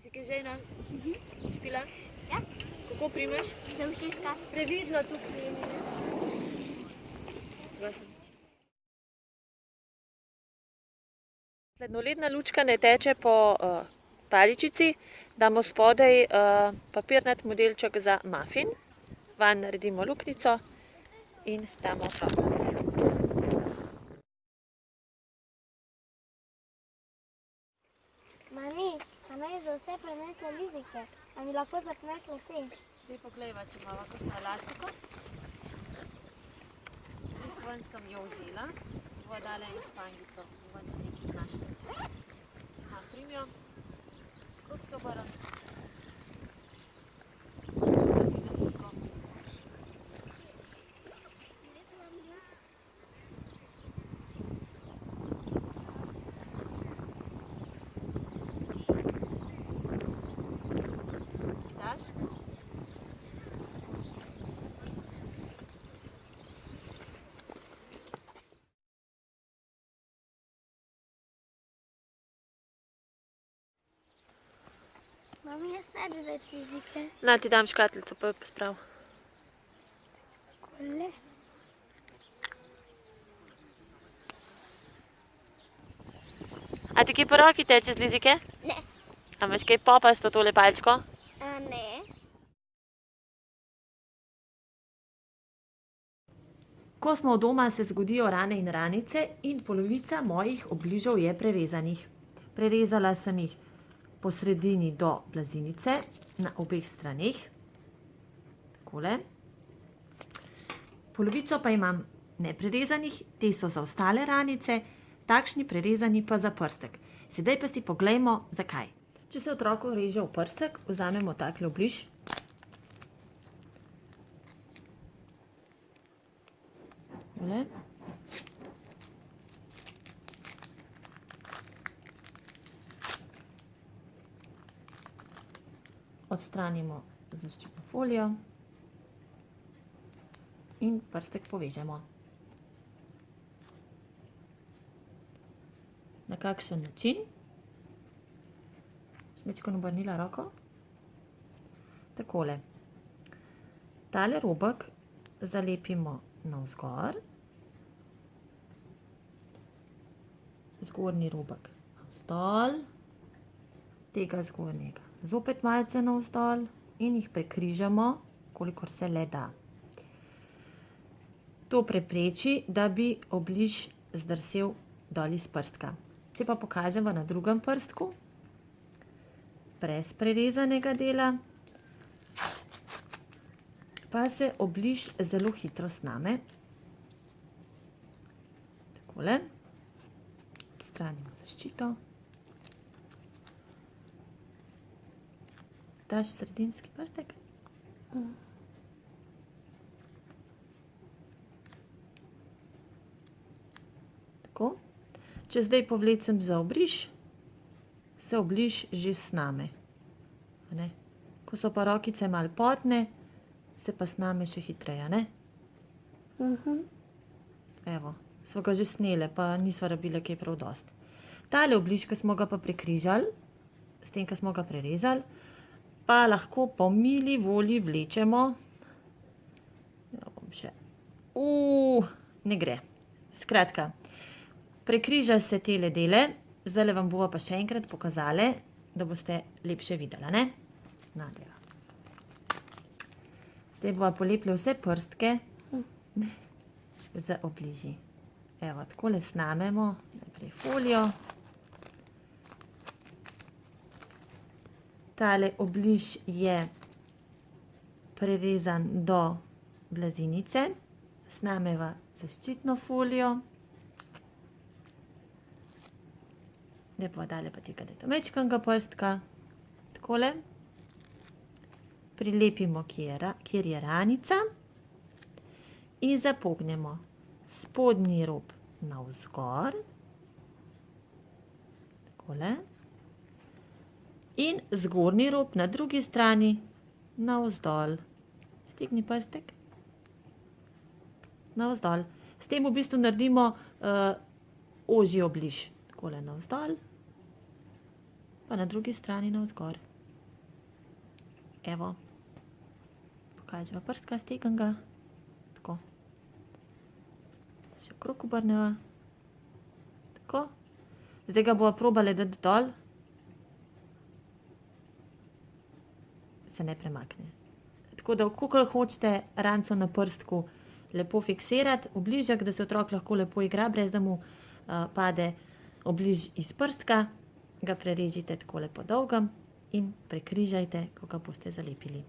Si kaj žejna? Špila? Ja. Kako primaš? Za ušeska. Previdno tukaj. Prosim. Slednoledna lučka ne teče po paličici, damo spodaj papirnat modelček za muffin, vanj naredimo luknjico in damo otroku. Mami, mama je za vse prenesla lizike. A mi lahko zapneš lase? Zdaj poglejva, če imamo kakšno elastiko. Ven sem jo vzela, bova dala eno špangico, ven se nekaj znašla. Primijo, kot se obrnem. Mami, jaz ne bi več lizike. Na, ti dam škatlico, pa jo posprav. Takole. A ti kaj po roki teče z lizike? Ne. A imaš kaj popasto tole palčko? Ne. Ko smo od doma, se zgodijo rane in ranice in polovica mojih obližev je prerezanih. Prerezala sem jih po sredini do blazinice, na obeh straneh. Takole. Polovico pa imam neprerezanih, te so za ostale ranice, takšni prerezani pa za prstek. Sedaj pa si poglejmo, zakaj. Če se otroku reže v prstek, vzamemo takle obliž. Tole. Odstranimo zaščitno folijo in prstek povežemo. Na kakšen način? Smečko obrnila roko. Takole. Tale robek zalepimo navzgor. Zgornji robek navzdol. Tega zgornjega zopet malce navzdol in jih prekrižamo, kolikor se le da. To prepreči, da bi obliž zdrsel dol iz prstka. Če pa pokažemo na drugem prstku, brez prerezanega dela, pa se obliž zelo hitro sname. Takole. Odstranimo zaščito. Daš sredinski prstek. Tako. Če zdaj povlecem za obliž, se obliž že sname. Ko so pa rokice malo potne, se pa sname še hitreje, ne? Evo, smo ga že snele, pa nisva rabile kaj prav dosti. Tale obliž, ki smo ga pa prekrižali, s tem, ki smo ga prerezali, pa lahko po mili volji vlečemo. Ne gre. Skratka, prekriža se tele dele, zdajle vam bova pa še enkrat pokazale, da boste lepše videla, ne? Zdaj bova polepile vse prstke z obliži. Evo, takole snamemo najprej folijo. Tale obliž je prerezan do blazinice. Snameva zaščitno folijo. Zdaj bova dala pa tega majčkega prstka. Takole. Prilepimo, kjer je ranica. In zapognemo spodnji rob navzgor. Takole. In zgornji rob na drugi strani navzdol. Stegni prstek. Navzdol. S tem v bistvu naredimo ožji obliž. Takole navzdol, pa na drugi strani navzgor. Evo. Pokaževa prstka, stegam ga. Tako. Še okrog obrneva. Tako. Zdaj ga bova probale dati dol. Se ne premakne. Tako da, kakor hočete ranco na prstku lepo fiksirati, obližek, da se otrok lahko lepo igra, brez da mu pade obliž iz prstka, ga prerežite takole po dolgem in prekrižajte, ko ga boste zalepili.